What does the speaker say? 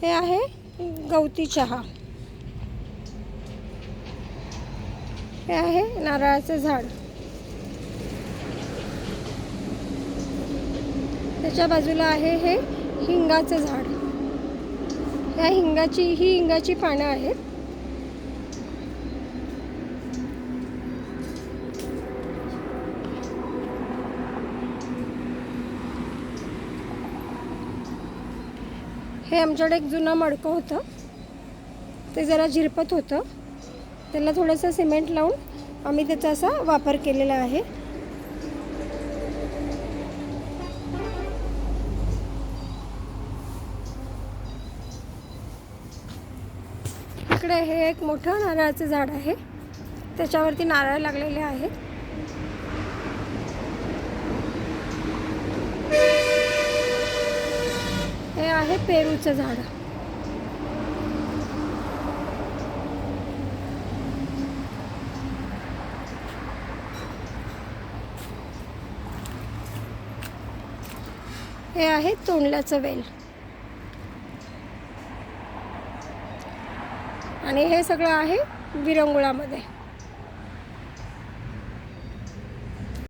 हे आहे गवती चहा. हे आहे नारळाचं झाड. त्याच्या बाजूला आहे हे हिंगाचं झाड. ह्या ही हिंगाची पानं आहेत. हे आमच्याकडे एक जुनं मडकं होतं, ते जरा झिरपत होतं. त्याला थोडंसं सिमेंट लावून आम्ही त्याचा असा वापर केलेला आहे. इकडे हे एक मोठं नारळाचं झाड आहे, त्याच्यावरती नारळ लागलेले आहेत. हे आहे पेरूचं झाड. हे आहे तोंडल्याचं वेल. आणि हे सगळं आहे विरंगुळामध्ये.